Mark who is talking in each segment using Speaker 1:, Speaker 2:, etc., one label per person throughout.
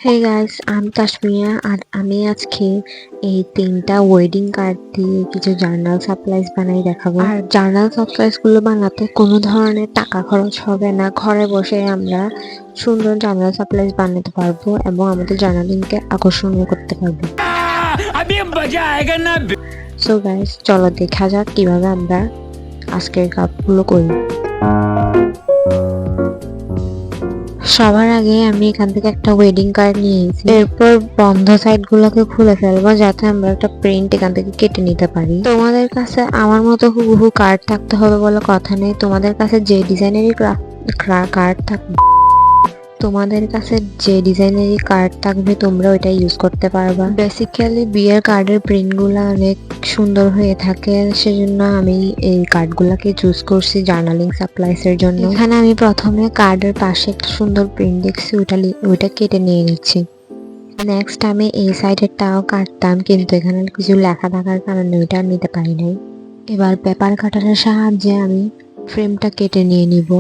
Speaker 1: Hey guys, আমি তাসমিয়া আর আমি আজকে এই 3টা ওয়েডিং কার্ড দিয়ে কিছু জার্নাল সাপ্লাইজ বানাই দেখাবো। আর জার্নাল সাপ্লাইজ গুলো বানাতে কোনো ধরনের টাকা খরচ হবে না, ঘরে বসে আমরা সুন্দর জার্নাল সাপ্লাইজ বানাতে পারবো এবং আমাদের জার্নালিংকে আকর্ষণীয় করতে পারবো। সো গাইস, চলো দেখা যাক কিভাবে আমরা আজকের কাজগুলো করি। সবার আগে আমি এখান থেকে একটা ওয়েডিং কার্ড নিয়েছি, এরপর বন্ধ সাইড গুলোকে খুলে ফেলবো যাতে আমরা একটা প্রিন্ট এখান থেকে কেটে নিতে পারি। তোমাদের কাছে আমার মতো হুবহু কার্ড থাকতে হবে বলে কথা নেই, তোমাদের কাছে যে ডিজাইনেরই কার্ড থাকবে তোমরা ওইটা ইউজ করতে পারবা। বেসিক্যালি বিয়ের কার্ডের প্রিন্ট গুলা অনেক সুন্দর হয়ে থাকে, সেজন্য আমি এই কার্ড গুলাকে চুজ করছি জার্নালিং সাপ্লাইস এর জন্য। এখানে আমি প্রথমে কার্ডের পাশে একটা সুন্দর প্রিন্ট দেখছি, ওইটা কেটে নিয়ে নিচ্ছি। নেক্সট আমি এই সাইডেরটাও কাটতাম, কিন্তু এখানে কিছু লেখা থাকার কারণে ওইটা নিতে পারি নাই। এবার পেপার কাটারের সাহায্যে আমি ফ্রেমটা কেটে নিয়ে নিব।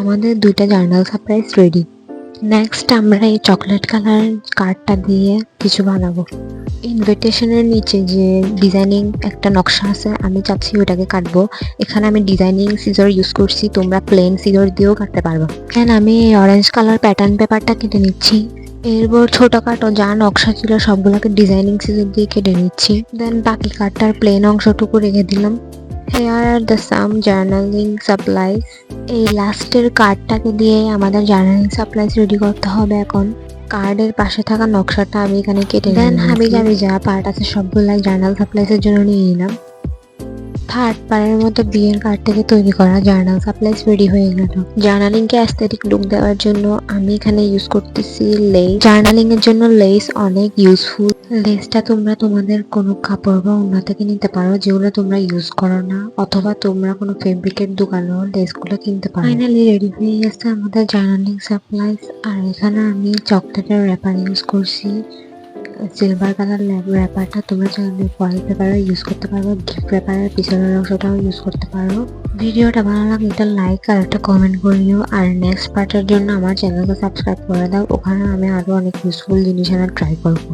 Speaker 1: আমাদের 2টা জার্নাল সাপ্লাইজ রেডি। নেক্সট আমরা এই চকলেট কালার কার্ডটা দিয়ে কিছু বানাবো। ইনভিটেশনের নিচে যে ডিজাইনিং একটা নকশা আছে, আমি চাচ্ছি ওটাকে কাটবো। এখানে আমি ডিজাইনিং সিজার ইউজ করছি, তোমরা প্লেন সিজার দিয়েও কাটতে পারবো। এখানে আমি এই অরেঞ্জ কালার প্যাটার্ন পেপারটা কেটে নিচ্ছি। এরপর ছোটখাটো যা নকশা ছিল সবগুলোকে ডিজাইনিং সিজার দিয়ে কেটে নিচ্ছি। দেন বাকি কার্ডটার প্লেন অংশটুকু রেখে দিলাম। Here are the some journaling supplies. এই লাস্টের কার্ডটাকে দিয়ে আমাদের জার্নালিং সাপ্লাইজ রেডি করতে হবে। এখন কার্ডের পাশে থাকা নকশাটা আমি এখানে কেটে দেন হাবি যা পার্ট আছে সবগুলা জার্নাল সাপ্লাইজের জন্য নিয়ে নিলাম। থার্ড পার্টের মতো বিয়ের কার্ড থেকে তৈরি করা জার্নাল সাপ্লাইজ রেডি হয়ে গেল। জার্নালিং কে অ্যাস্থেটিক লুক দেওয়ার জন্য আমি এখানে ইউজ করতেছি লেস। জার্নালিং এর জন্য লেস অনেক ইউজফুল। লেসটা তোমরা তোমাদের কোনো কাপড় বা ওড়না থেকে নিতে পারো যেগুলো তোমরা ইউজ করো না, অথবা তোমরা কোনো ফেব্রিকের দোকানেও লেসগুলো কিনতে পারো। ফাইনালি রেডি হয়ে গেছে আমাদের জার্নালিং সাপ্লাইজ। আর এখানে আমি চকলেটের র্যাপার ইউজ করছি, সিলভার কালার র্যাপারটা তোমরা চাইলে ফয়েল পেপারও ইউজ করতে পারো, গিফট র্যাপারের পিছনের অংশটাও ইউজ করতে পারো। ভিডিওটা ভালো লাগলে একটা লাইক আর একটা কমেন্ট করিও। আর নেক্সট পার্টের জন্য আমার চ্যানেলকে সাবস্ক্রাইব করে দাও, ওখানে আমি আরো অনেক ইউজফুল জিনিস আনার ট্রাই করবো।